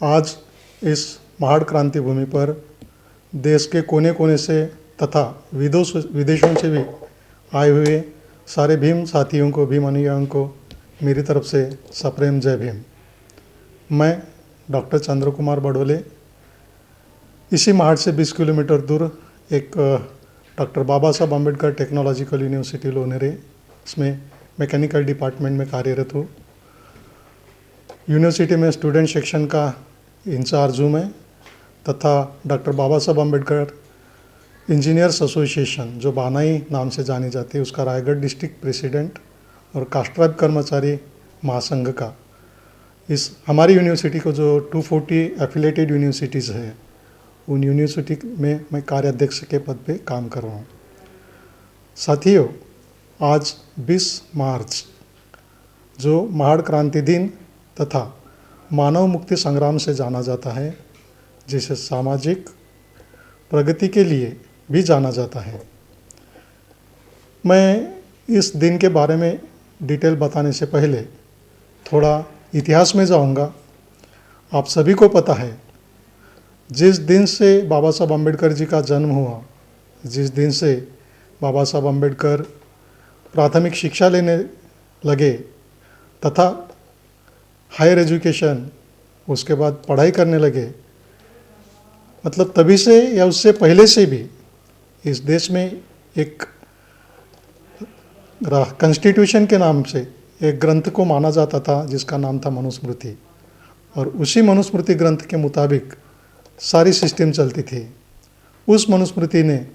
आज इस महाड़ क्रांति भूमि पर देश के कोने कोने से तथा विदेशों से भी आए हुए सारे भीम साथियों को, भीम अनुयायियों को मेरी तरफ से सप्रेम जय भीम। मैं डॉक्टर चंद्र कुमार बड़ोले इसी महाड़ से 20 किलोमीटर दूर एक doctor Baba Saheb Ambedkar technological university लोनेरे, इसमें मैकेनिकल डिपार्टमेंट में कार्यरत हूँ। यूनिवर्सिटी में स्टूडेंट सेक्शन का इंचार्ज हूँ मैं, तथा doctor Baba Saheb Ambedkar engineers association जो बानाई नाम से जानी जाती है उसका रायगढ़ डिस्ट्रिक्ट प्रेसिडेंट और कास्ट्राइब कर्मचारी महासंघ का इस हमारी यूनिवर्सिटी को जो 240 एफिलेटेड यूनिवर्सिटीज़ है उन यूनिवर्सिटी में मैं कार्याध्यक्ष के पद पे काम कर रहा हूँ। साथियों, आज 20 मार्च जो महाड़ क्रांति दिन तथा मानव मुक्ति संग्राम से जाना जाता है, जिसे सामाजिक प्रगति के लिए भी जाना जाता है। मैं इस दिन के बारे में डिटेल बताने से पहले थोड़ा इतिहास में जाऊंगा। आप सभी को पता है, जिस दिन से बाबा साहब अम्बेडकर जी का जन्म हुआ, जिस दिन से बाबा साहब अम्बेडकर प्राथमिक शिक्षा लेने लगे तथा हायर एजुकेशन उसके बाद पढ़ाई करने लगे, मतलब तभी से या उससे पहले से भी इस देश में एक कॉन्स्टिट्यूशन के नाम से एक ग्रंथ को माना जाता था जिसका नाम था मनुस्मृति, और उसी मनुस्मृति ग्रंथ के मुताबिक सारी सिस्टम चलती थी। उस मनुस्मृति ने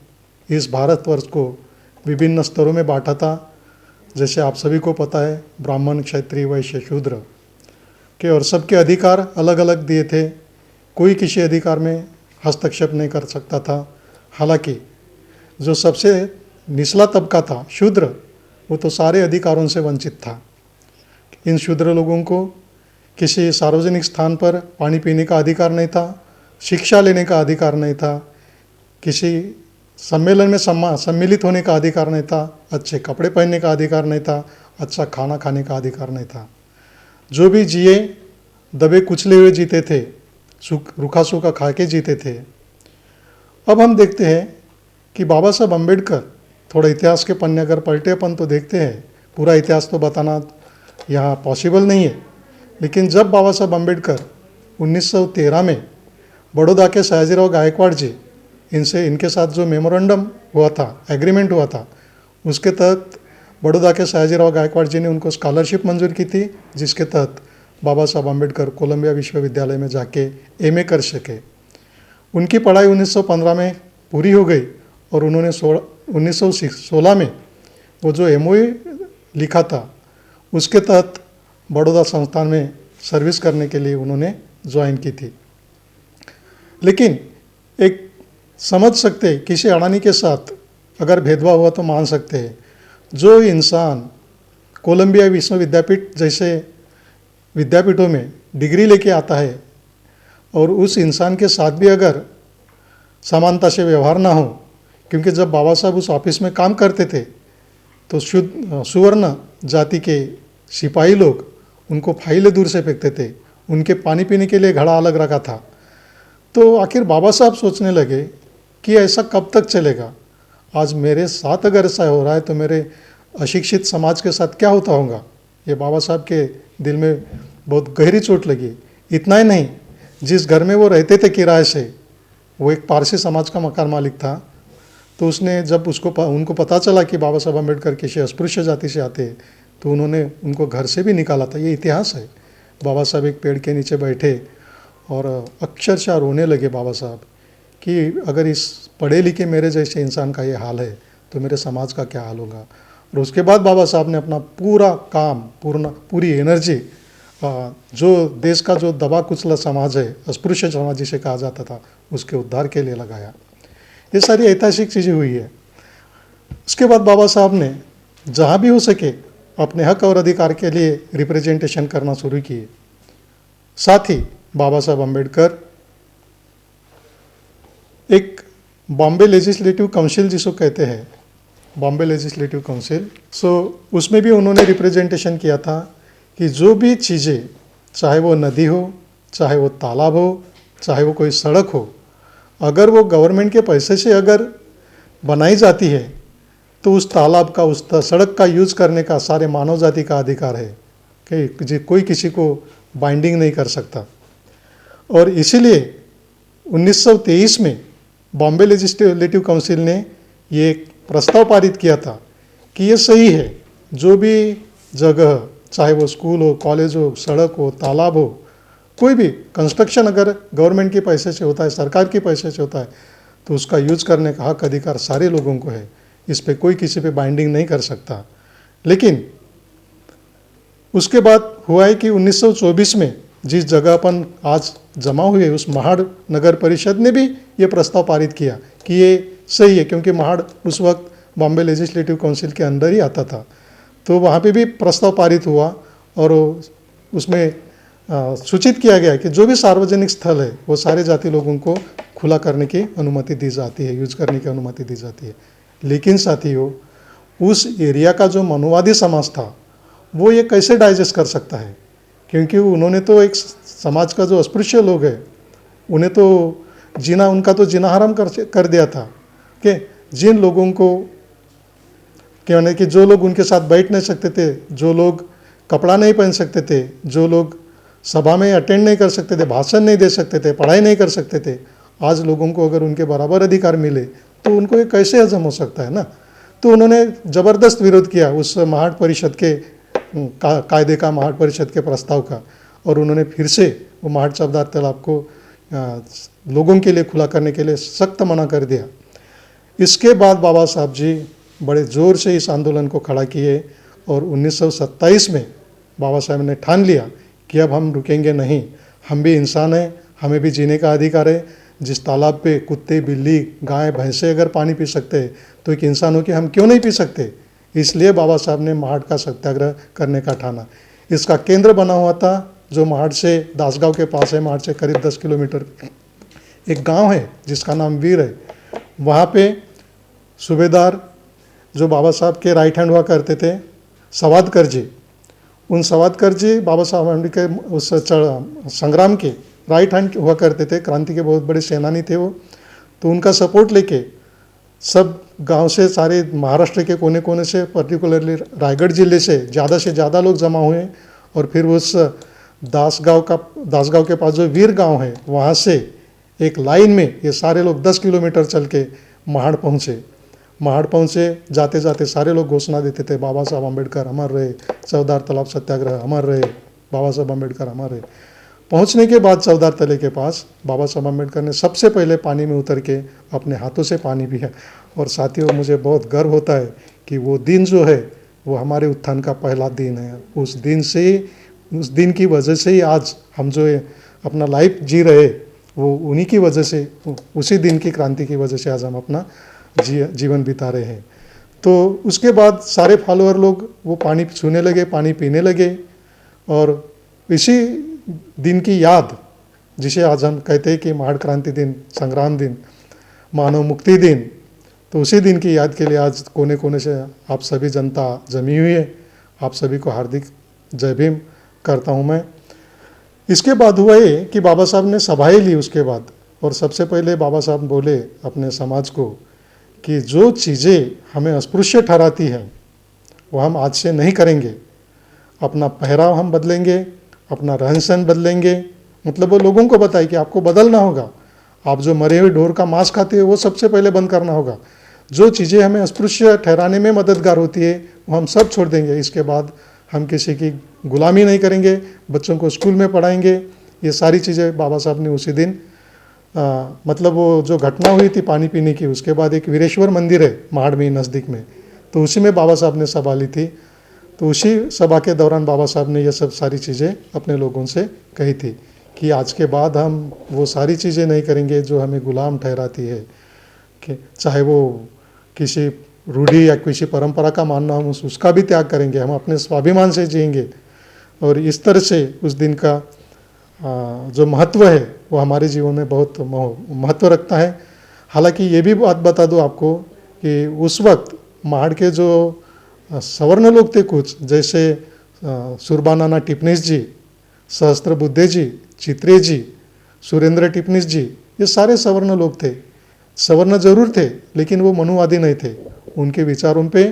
इस भारतवर्ष को विभिन्न स्तरों में बांटा था। जैसे आप सभी को पता है, ब्राह्मण, क्षत्रिय, वैश्य, शूद्र के और सबके अधिकार अलग अलग दिए थे। कोई किसी अधिकार में हस्तक्षेप नहीं कर सकता था। हालांकि जो सबसे निचला तबका था, शूद्र, वो तो सारे अधिकारों से वंचित था। इन शूद्र लोगों को किसी सार्वजनिक स्थान पर पानी पीने का अधिकार नहीं था, शिक्षा लेने का अधिकार नहीं था, किसी सम्मेलन में सम्मिलित होने का अधिकार नहीं था, अच्छे कपड़े पहनने का अधिकार नहीं था, अच्छा खाना खाने का अधिकार नहीं था। जो भी जिए दबे कुचले हुए जीते थे, रूखा सूखा खा के जीते थे। अब हम देखते हैं कि बाबा साहब अम्बेडकर, थोड़ा इतिहास के पन्ने अगर पलटे अपन तो देखते हैं, पूरा इतिहास तो बताना यहाँ पॉसिबल नहीं है, लेकिन जब बाबा साहब अम्बेडकर 1913 में बड़ौदा के सयाजीराव गायकवाड़ जी इनके साथ जो मेमोरेंडम हुआ था, एग्रीमेंट हुआ था, उसके तहत बड़ौदा के सयाजीराव गायकवाड़ जी ने उनको स्कॉलरशिप मंजूर की थी, जिसके तहत बाबा साहब अम्बेडकर कोलंबिया विश्वविद्यालय में जाके एमए कर सके। उनकी पढ़ाई 1915 में पूरी हो गई और उन्होंने 1916 में वो जो एमओयू लिखा था उसके तहत बड़ौदा संस्थान में सर्विस करने के लिए उन्होंने ज्वाइन की थी। लेकिन एक समझ सकते, किसी अडानी के साथ अगर भेदभाव हुआ तो मान सकते हैं, जो इंसान कोलंबिया विश्वविद्यापीठ जैसे विद्यापीठों में डिग्री लेके आता है और उस इंसान के साथ भी अगर समानता से व्यवहार ना हो, क्योंकि जब बाबा साहब उस ऑफिस में काम करते थे तो सुवर्ण जाति के सिपाही लोग उनको फाइलें दूर से फेंकते थे, उनके पानी पीने के लिए घड़ा अलग रखा था। तो आखिर बाबा साहब सोचने लगे कि ऐसा कब तक चलेगा। आज मेरे साथ अगर ऐसा हो रहा है तो मेरे अशिक्षित समाज के साथ क्या होता होगा। ये बाबा साहब के दिल में बहुत गहरी चोट लगी। इतना ही नहीं, जिस घर में वो रहते थे किराए से, वो एक पारसी समाज का मकान मालिक था, तो उसने जब उनको पता चला कि बाबा साहब अम्बेडकर किसी अस्पृश्य जाति से आते हैं तो उन्होंने उनको घर से भी निकाला था। ये इतिहास है। बाबा साहब एक पेड़ के नीचे बैठे और अक्षरशः रोने लगे बाबा साहब कि अगर इस पढ़े लिखे मेरे जैसे इंसान का ये हाल है तो मेरे समाज का क्या हाल होगा। और उसके बाद बाबा साहब ने अपना पूरा काम, पूरी एनर्जी जो देश का जो दबा कुचला समाज है, अस्पृश्य समाज जिसे कहा जाता था, उसके उद्धार के लिए लगाया। ये सारी ऐतिहासिक चीज़ें हुई है। उसके बाद बाबा साहब ने जहाँ भी हो सके अपने हक और अधिकार के लिए रिप्रेजेंटेशन करना शुरू किए। साथ ही बाबा साहब अम्बेडकर एक बॉम्बे लेजिस्लेटिव काउंसिल जिसको कहते हैं, बॉम्बे लेजिस्लेटिव काउंसिल, उसमें भी उन्होंने रिप्रेजेंटेशन किया था कि जो भी चीज़ें, चाहे वो नदी हो, चाहे वो तालाब हो, चाहे वो कोई सड़क हो, अगर वो गवर्नमेंट के पैसे से अगर बनाई जाती है तो उस तालाब का, उस सड़क का यूज करने का सारे मानव जाति का अधिकार है कि कोई किसी को बाइंडिंग नहीं कर सकता। और इसीलिए 1923 में बॉम्बे लेजिस्लेटिव काउंसिल ने ये एक प्रस्ताव पारित किया था कि ये सही है, जो भी जगह, चाहे वो स्कूल हो, कॉलेज हो, सड़क हो, तालाब हो, कोई भी कंस्ट्रक्शन अगर गवर्नमेंट के पैसे से होता है, सरकार के पैसे से होता है, तो उसका यूज करने का हक अधिकार सारे लोगों को है। इस पे कोई किसी पे बाइंडिंग नहीं कर सकता। लेकिन उसके बाद हुआ है कि 1924 में जिस जगह अपन आज जमा हुए, उस महाड़ नगर परिषद ने भी ये प्रस्ताव पारित किया कि ये सही है, क्योंकि महाड़ उस वक्त बॉम्बे लेजिस्लेटिव काउंसिल के अंदर ही आता था। तो वहाँ पे भी प्रस्ताव पारित हुआ और उसमें सूचित किया गया कि जो भी सार्वजनिक स्थल है वो सारे जाति लोगों को खुला करने की अनुमति दी जाती है, यूज करने की अनुमति दी जाती है। लेकिन साथियों, उस एरिया का जो मनुवादी समाज था वो ये कैसे डाइजेस्ट कर सकता है, क्योंकि उन्होंने तो एक समाज का जो अस्पृश्य लोग हैं उन्हें तो जीना, उनका तो जीना हराम कर दिया था कि जिन लोगों को कहने कि जो लोग उनके साथ बैठ नहीं सकते थे, जो लोग कपड़ा नहीं पहन सकते थे, जो लोग सभा में अटेंड नहीं कर सकते थे, भाषण नहीं दे सकते थे, पढ़ाई नहीं कर सकते थे, आज लोगों को अगर उनके बराबर अधिकार मिले तो उनको ये कैसे हजम हो सकता है ना। तो उन्होंने ज़बरदस्त विरोध किया उस महाड़ परिषद के कायदे का, महाड़ परिषद के प्रस्ताव का, और उन्होंने फिर से वो महाड़ चौबदार तालाब को लोगों के लिए खुला करने के लिए सख्त मना कर दिया। इसके बाद बाबा साहब जी बड़े ज़ोर से इस आंदोलन को खड़ा किए और 1927 में बाबा साहब ने ठान लिया कि अब हम रुकेंगे नहीं, हम भी इंसान हैं, हमें भी जीने का अधिकार है। जिस तालाब पे कुत्ते, बिल्ली, गाय, भैंसे अगर पानी पी सकते हैं तो एक इंसान हो के हम क्यों नहीं पी सकते। इसलिए बाबा साहब ने महाड़ का सत्याग्रह करने का ठाना। इसका केंद्र बना हुआ था जो महाड़ से, दासगांव के पास है, महाड़ से करीब 10 किलोमीटर एक गांव है जिसका नाम वीर है। वहाँ पे सूबेदार जो बाबा साहब के राइट हैंड हुआ करते थे, सवादकर जी, उन सवादकर जी बाबा साहब अम्बेडकर के उस संग्राम के राइट हैंड हुआ करते थे, क्रांति के बहुत बड़े सेनानी थे वो। तो उनका सपोर्ट लेके सब गांव से, सारे महाराष्ट्र के कोने कोने से, पर्टिकुलरली रायगढ़ जिले से ज़्यादा लोग जमा हुए और फिर उस दासगांव के पास जो वीर गांव है वहाँ से एक लाइन में ये सारे लोग 10 किलोमीटर चल के महाड़ पहुँचे। जाते जाते सारे लोग घोषणा देते थे, बाबा साहब अम्बेडकर अमर रहे, चौदार तालाब सत्याग्रह अमर रहे, बाबा साहब अम्बेडकर अमर रहे। पहुंचने के बाद चौदार तले के पास बाबा साहब अम्बेडकर ने सबसे पहले पानी में उतर के अपने हाथों से पानी पिया। और साथियों, मुझे बहुत गर्व होता है कि वो दिन जो है वो हमारे उत्थान का पहला दिन है। उस दिन की वजह से ही आज हम जो अपना लाइफ जी रहे, वो उन्हीं की वजह से, उसी दिन की क्रांति की वजह से आज हम अपना जीवन बिता रहे हैं। तो उसके बाद सारे फॉलोअर लोग वो पानी छूने लगे, पानी पीने लगे। और इसी दिन की याद, जिसे आज हम कहते हैं कि महाड़ क्रांति दिन, संग्राम दिन, मानव मुक्ति दिन, तो उसी दिन की याद के लिए आज कोने कोने से आप सभी जनता जमी हुई है। आप सभी को हार्दिक जय भीम करता हूँ मैं। इसके बाद हुआ ये कि बाबा साहब ने सभाएं ली उसके बाद, और सबसे पहले बाबा साहब बोले अपने समाज को कि जो चीज़ें हमें अस्पृश्य ठहराती हैं वो हम आज से नहीं करेंगे। अपना पहराव हम बदलेंगे, अपना रहन सहन बदलेंगे। मतलब वो लोगों को बताए कि आपको बदलना होगा। आप जो मरे हुए ढोर का मांस खाते हो वो सबसे पहले बंद करना होगा। जो चीज़ें हमें अस्पृश्य ठहराने में मददगार होती है वो हम सब छोड़ देंगे। इसके बाद हम किसी की गुलामी नहीं करेंगे, बच्चों को स्कूल में पढ़ाएंगे। ये सारी चीज़ें बाबा साहब ने उसी दिन मतलब वो जो घटना हुई थी पानी पीने की, उसके बाद एक वीरेश्वर मंदिर है महाड़ में नज़दीक में, तो उसी में बाबा साहब ने सभा ली थी। तो उसी सभा के दौरान बाबा साहब ने ये सब सारी चीज़ें अपने लोगों से कही थी कि आज के बाद हम वो सारी चीज़ें नहीं करेंगे जो हमें गुलाम ठहराती है, कि चाहे वो किसी रूढ़ी या किसी परंपरा का मानना, हम उसका भी त्याग करेंगे। हम अपने स्वाभिमान से जिएंगे। और इस तरह से उस दिन का जो महत्व है वो हमारे जीवन में बहुत महत्व रखता है। हालांकि ये भी बात बता दूँ आपको कि उस वक्त महाड़ के जो सवर्ण लोग थे कुछ, जैसे सुरबानाना टिपनिस जी, सहस्त्र बुद्धे जी, चित्रे जी, सुरेंद्र टिपनिस जी, ये सारे सवर्ण लोग थे। सवर्ण जरूर थे लेकिन वो मनुवादी नहीं थे। उनके विचारों पे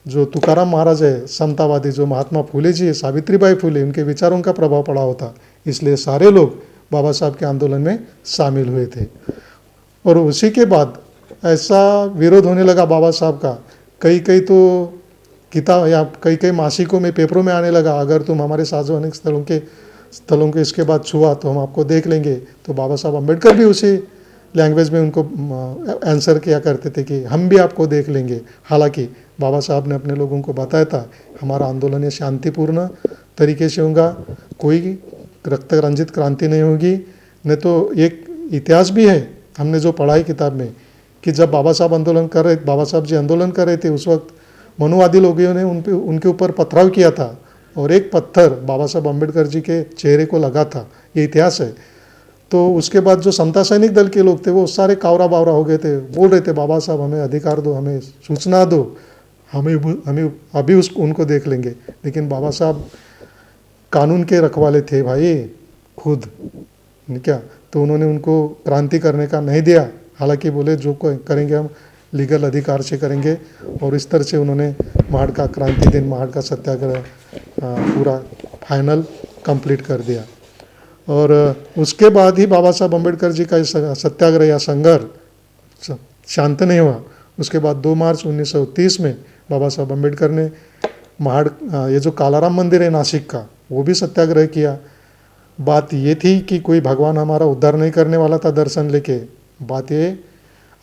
जो तुकाराम महाराज है समतावादी, जो महात्मा फूले जी है, सावित्रीबाई फूले, उनके विचारों का प्रभाव पड़ा होता, इसलिए सारे लोग बाबा साहब के आंदोलन में शामिल हुए थे। और उसी के बाद ऐसा विरोध होने लगा बाबा साहब का, कई कई तो किताब या कई कई मासिकों में, पेपरों में आने लगा, अगर तुम हमारे सार्वजनिक स्थलों के इसके बाद छुआ तो हम आपको देख लेंगे। तो बाबा साहब अम्बेडकर भी उसी लैंग्वेज में उनको आंसर किया करते थे कि हम भी आपको देख लेंगे। हालांकि बाबा साहब ने अपने लोगों को बताया था हमारा आंदोलन ये शांतिपूर्ण तरीके से होगा, कोई रक्त रंजित क्रांति नहीं होगी। नहीं तो एक इतिहास भी है, हमने जो पढ़ा है किताब में, कि जब बाबा साहब बाबा साहब जी आंदोलन कर रहे थे, उस वक्त मनुवादी लोगों ने उनके ऊपर पथराव किया था और एक पत्थर बाबा साहब अम्बेडकर जी के चेहरे को लगा था, ये इतिहास है। तो उसके बाद जो समता सैनिक दल के लोग थे वो सारे कावरा बावरा हो गए थे, बोल रहे थे बाबा साहब हमें अधिकार दो, हमें सूचना दो, हमें अभी उनको देख लेंगे। लेकिन बाबा साहब कानून के रखवाले थे भाई खुद, क्या, तो उन्होंने उनको क्रांति करने का नहीं दिया। हालांकि बोले जो करेंगे हम लीगल अधिकार से करेंगे, और इस तरह से उन्होंने महाड़ का क्रांति दिन, महाड़ का सत्याग्रह पूरा फाइनल कंप्लीट कर दिया। और उसके बाद ही बाबा साहब अम्बेडकर जी का सत्याग्रह या संघर्ष शांत नहीं हुआ। उसके बाद 2 मार्च 1930 में बाबा साहब अम्बेडकर ने महाड़, ये जो कालाराम मंदिर है नासिक का, वो भी सत्याग्रह किया। बात ये थी कि कोई भगवान हमारा उद्धार नहीं करने वाला था दर्शन लेके, बात ये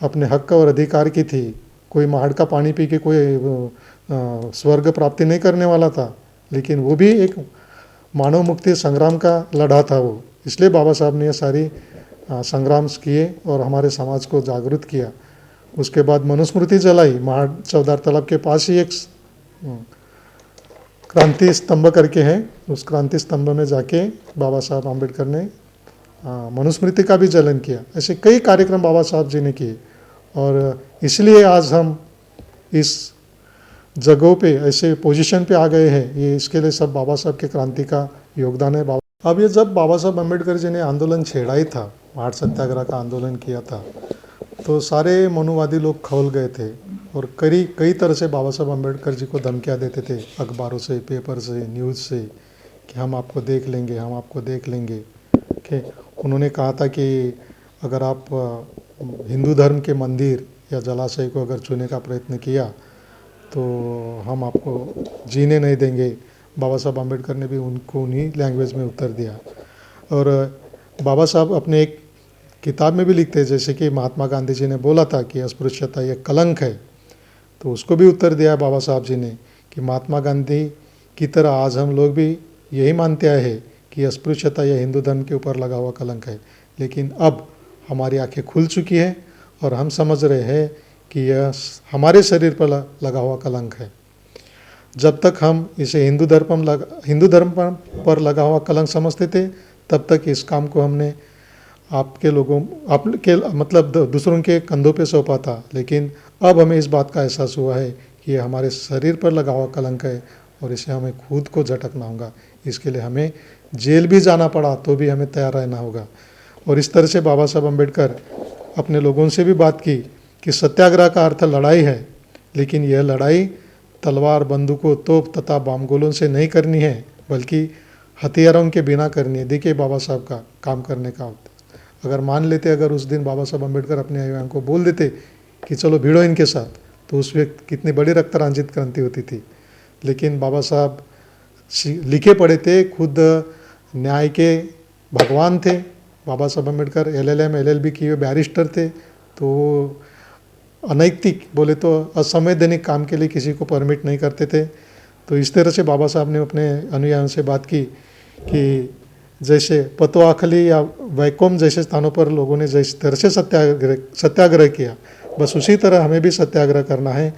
अपने हक और अधिकार की थी। कोई महाड़ का पानी पी के कोई स्वर्ग प्राप्ति नहीं करने वाला था, लेकिन वो भी एक मानव मुक्ति संग्राम का लड़ा था वो। इसलिए बाबा साहब ने ये सारी संग्राम किए और हमारे समाज को जागरूक किया। उसके बाद मनुस्मृति जलाई, महाड़ चौधार तालाब के पास ही एक क्रांति स्तंभ करके है, उस क्रांति स्तंभ में जाके बाबा साहब अम्बेडकर ने मनुस्मृति का भी जलन किया। ऐसे कई कार्यक्रम बाबा साहब जी ने किए, और इसलिए आज हम इस जगहों पे ऐसे पोजीशन पे आ गए हैं। ये इसके लिए सब बाबा साहब के क्रांति का योगदान है। अब ये जब बाबा साहब अम्बेडकर जी ने आंदोलन छेड़ा ही था, महाड़ सत्याग्रह का आंदोलन किया था, तो सारे मनुवादी लोग खौल गए थे और कई तरह से बाबा साहब अम्बेडकर जी को धमकियाँ देते थे, अखबारों से, पेपर से, न्यूज़ से, कि हम आपको देख लेंगे, हम आपको देख लेंगे। कि उन्होंने कहा था कि अगर आप हिंदू धर्म के मंदिर या जलाशय को अगर छूने का प्रयत्न किया तो हम आपको जीने नहीं देंगे। बाबा साहब अम्बेडकर ने भी उनको उन्हीं लैंग्वेज में उत्तर दिया। और बाबा साहब अपने एक किताब में भी लिखते हैं, जैसे कि महात्मा गांधी जी ने बोला था कि अस्पृश्यता ये कलंक है, तो उसको भी उत्तर दिया बाबा साहब जी ने कि महात्मा गांधी की तरह आज हम लोग भी यही मानते आए हैं कि अस्पृश्यता यह हिंदू धर्म के ऊपर लगा हुआ कलंक है, लेकिन अब हमारी आंखें खुल चुकी है और हम समझ रहे हैं कि यह हमारे शरीर पर लगा हुआ कलंक है। जब तक हम इसे हिंदू धर्म पर लगा हुआ कलंक समझते थे, तब तक इस काम को हमने मतलब दूसरों के कंधों पे सौंपा था। लेकिन अब हमें इस बात का एहसास हुआ है कि ये हमारे शरीर पर लगा हुआ कलंक है और इसे हमें खुद को झटकना होगा। इसके लिए हमें जेल भी जाना पड़ा तो भी हमें तैयार रहना होगा। और इस तरह से बाबा साहब अम्बेडकर अपने लोगों से भी बात की कि सत्याग्रह का अर्थ लड़ाई है, लेकिन यह लड़ाई तलवार, बंदूकों, तोप तथा बामगोलों से नहीं करनी है, बल्कि हथियारों के बिना करनी है। देखिए बाबा साहब का काम करने का होता। अगर मान लेते, अगर उस दिन बाबा साहब अम्बेडकर अपने अनुयायियों को बोल देते कि चलो भिड़ो इनके साथ, तो उस वक्त कितनी बड़ी रक्तरंजित क्रांति होती थी। लेकिन बाबा साहब लिखे पढ़े थे, खुद न्याय के भगवान थे। बाबा साहब अम्बेडकर LLM LLB किए बैरिस्टर थे, तो अनैतिक बोले तो असंवैधानिक काम के लिए किसी को परमिट नहीं करते थे। तो इस तरह से बाबा साहब ने अपने अनुयायियों से बात की कि जैसे पतवाखली या वैकोम जैसे स्थानों पर लोगों ने जिस तरह से सत्याग्रह किया, बस उसी तरह हमें भी सत्याग्रह करना है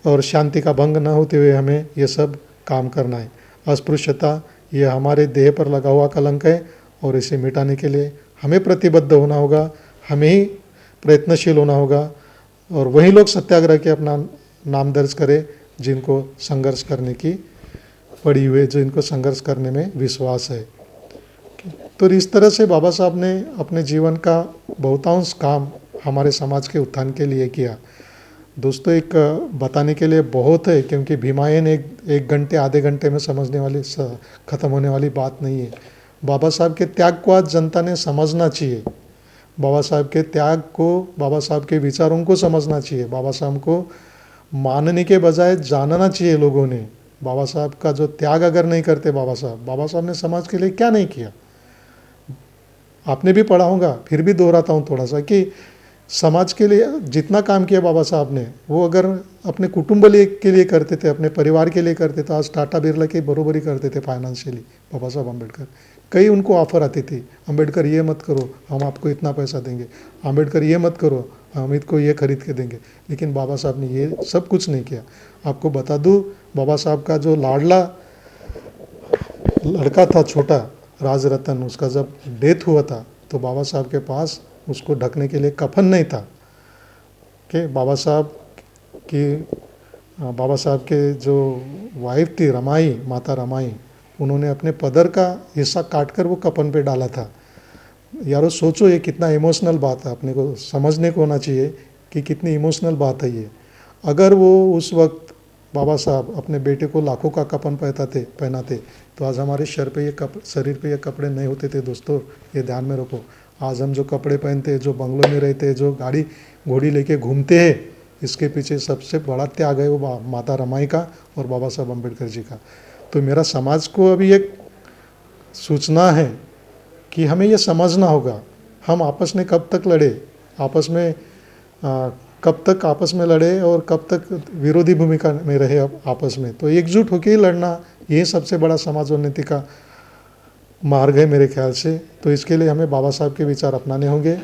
और शांति का भंग न होते हुए हमें ये सब काम करना है। अस्पृश्यता ये हमारे देह पर लगा हुआ कलंक है और इसे मिटाने के लिए हमें प्रतिबद्ध होना होगा, हमें ही प्रयत्नशील होना होगा, और वही लोग सत्याग्रह के अपना नाम दर्ज करें जिनको संघर्ष करने की पड़ी हुई, जिनको संघर्ष करने में विश्वास है। तो इस तरह से बाबा साहब ने अपने जीवन का बहुतांश काम हमारे समाज के उत्थान के लिए किया। दोस्तों, एक बताने के लिए बहुत है, क्योंकि भीमायन एक घंटे आधे घंटे में समझने वाली ख़त्म होने वाली बात नहीं है। बाबा साहब के त्याग को आज जनता ने समझना चाहिए। बाबा साहब के त्याग को, बाबा साहब के विचारों को समझना चाहिए। बाबा साहब को मानने के बजाय जानना चाहिए लोगों ने। बाबा साहब का जो त्याग अगर नहीं करते बाबा साहब ने समाज के लिए क्या नहीं किया। आपने भी पढ़ा होगा, फिर भी दोहराता हूँ थोड़ा सा, कि समाज के लिए जितना काम किया बाबा साहब ने, वो अगर अपने कुटुंब के लिए करते थे, अपने परिवार के लिए करते थे, आज टाटा बिरला की बरोबरी करते थे फाइनेंशियली बाबा साहब अम्बेडकर। कई उनको ऑफर आती थी, अम्बेडकर ये मत करो, हम आपको इतना पैसा देंगे, अम्बेडकर ये मत करो, हम इसको ये खरीद के देंगे। लेकिन बाबा साहब ने ये सब कुछ नहीं किया। आपको बता दूँ, बाबा साहब का जो लाडला लड़का था छोटा, राज रतन, उसका जब डेथ हुआ था तो बाबा साहब के पास उसको ढकने के लिए कफन नहीं था। कि बाबा साहब के जो वाइफ थी रमाई, माता रमाई, उन्होंने अपने पदर का हिस्सा काटकर वो कफन पे डाला था। यारो सोचो, ये कितना इमोशनल बात है, अपने को समझने को होना चाहिए कि कितनी इमोशनल बात है ये। अगर वो उस वक्त बाबा साहब अपने बेटे को लाखों का कफन पहनाते तो आज हमारे शरीर पे ये कपड़े नहीं होते थे। दोस्तों, ये ध्यान में रखो। आज हम जो कपड़े पहनते हैं, जो बंगलों में रहते हैं, जो गाड़ी घोड़ी लेके घूमते हैं, इसके पीछे सबसे बड़ा त्याग है वो माता रमाई का और बाबा साहब अम्बेडकर जी का। तो मेरा समाज को अभी एक सूचना है कि हमें ये समझना होगा, हम आपस में कब तक लड़े, कब तक आपस में लड़े और कब तक विरोधी भूमिका में रहे आपस में। तो एकजुट होकर ही लड़ना, ये सबसे बड़ा समाजोन्नति का मार्ग है मेरे ख्याल से। तो इसके लिए हमें बाबा साहब के विचार अपनाने होंगे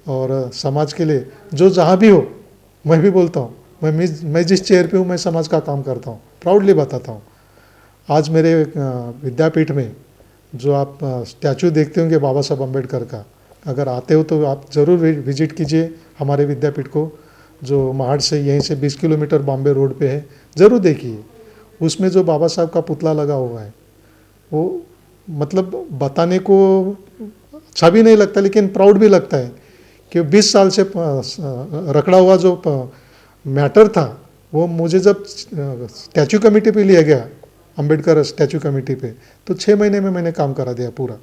और समाज के लिए जो जहाँ भी हो, मैं भी बोलता हूँ, मैं जिस चेयर पे हूँ मैं समाज का काम करता हूँ, प्राउडली बताता हूँ। आज मेरे विद्यापीठ में जो आप स्टैचू देखते होंगे बाबा साहब अम्बेडकर का, अगर आते हो तो आप ज़रूर विजिट कीजिए हमारे विद्यापीठ को, जो महाड़ से यहीं से 20 किलोमीटर बॉम्बे रोड पे है। ज़रूर देखिए, उसमें जो बाबा साहब का पुतला लगा हुआ है, वो मतलब बताने को अच्छा भी नहीं लगता, लेकिन प्राउड भी लगता है कि 20 साल से रखड़ा हुआ जो मैटर था, वो मुझे जब स्टैचू कमेटी पे लिया गया, अम्बेडकर स्टैचू कमेटी पे, तो 6 महीने में मैंने काम करा दिया पूरा।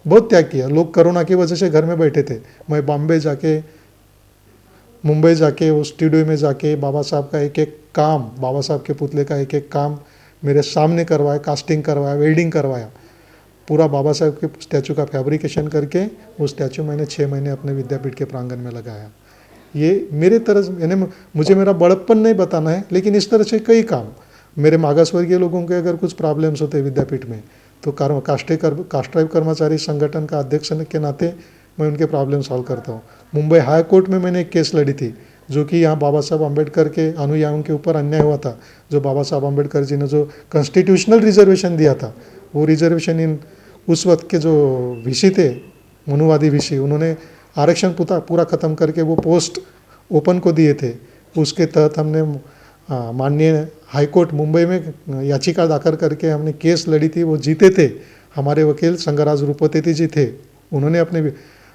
बहुत त्याग किया। लोग कोरोना की वजह से घर में बैठे थे, मैं बॉम्बे जाके, मुंबई जाके, उस स्टूडियो में जाके बाबा साहब का एक एक काम, बाबा साहब के पुतले का एक एक काम मेरे सामने करवाया, कास्टिंग करवाया, वेल्डिंग करवाया, पूरा बाबा साहब के स्टैचू का फैब्रिकेशन करके वो स्टैचू मैंने 6 महीने अपने विद्यापीठ के प्रांगण में लगाया। ये मेरे तरह, यानी मुझे मेरा बड़प्पन नहीं बताना है, लेकिन इस तरह से कई काम, मेरे मागासवर्गीय लोगों के अगर कुछ प्रॉब्लम्स होते हैं विद्यापीठ में, तो कास्ट्राइव कर्मचारी संगठन का अध्यक्ष के नाते मैं उनके प्रॉब्लम सॉल्व करता हूँ। मुंबई हाई कोर्ट में मैंने एक केस लड़ी थी, जो कि यहाँ बाबा साहब अम्बेडकर के अनुयायियों के ऊपर अन्याय हुआ था। जो बाबा साहब अम्बेडकर जी ने जो कॉन्स्टिट्यूशनल रिजर्वेशन दिया था, वो रिजर्वेशन उस वक्त के जो विषय थे, मनुवादी विषय, उन्होंने आरक्षण पूरा ख़त्म करके वो पोस्ट ओपन को दिए थे। उसके तहत हमने माननीय हाईकोर्ट मुंबई में याचिका दाखिल करके हमने केस लड़ी थी, वो जीते थे। हमारे वकील संगराज रूपतेती जी थे, उन्होंने अपने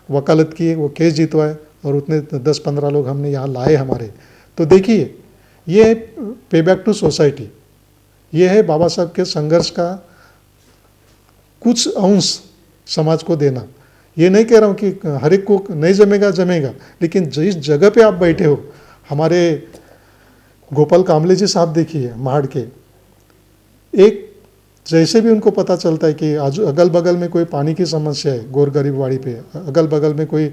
वकालत की, वो केस जीतवाए और उतने 10-15 लोग हमने यहाँ लाए हमारे। तो देखिए, ये पे बैक टू सोसाइटी, ये है बाबा साहब के संघर्ष का कुछ अंश समाज को देना। ये नहीं कह रहा हूँ कि हर एक को नहीं जमेगा, लेकिन जिस जगह पे आप बैठे हो, हमारे गोपाल कामले जी साहब देखिए महाड़ के, एक जैसे भी उनको पता चलता है कि आज अगल बगल में कोई पानी की समस्या है, गोर गरीबवाड़ी पे, अगल बगल में कोई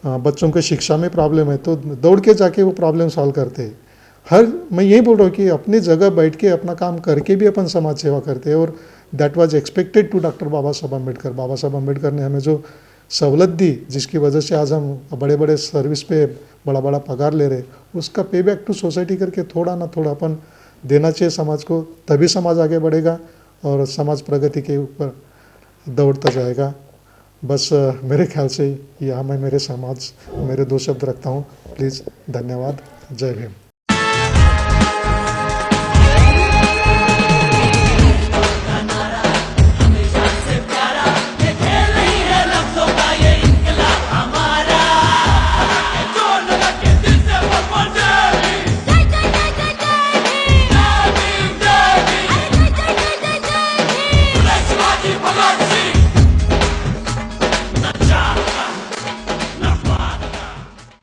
बच्चों के शिक्षा में प्रॉब्लम है, तो दौड़ के जाके वो प्रॉब्लम सॉल्व करते हैं। मैं यही बोल रहा हूँ कि अपनी जगह बैठ के अपना काम करके भी अपन समाज सेवा करते हैं, और that was expected to doctor Baba Saheb Ambedkar. बाबा साहब अम्बेडकर ने हमें जो सहूलत दी, जिसकी वजह से आज हम बड़े बड़े सर्विस पे बड़ा बड़ा पगार ले रहे, उसका पे बैक टू सोसाइटी करके थोड़ा ना थोड़ा अपन देना चाहिए समाज को, तभी समाज आगे बढ़ेगा और समाज प्रगति के ऊपर दौड़ता जाएगा। बस मेरे ख्याल से यहाँ मैं मेरे 2 शब्द रखता हूँ। प्लीज़, धन्यवाद। जय भीम।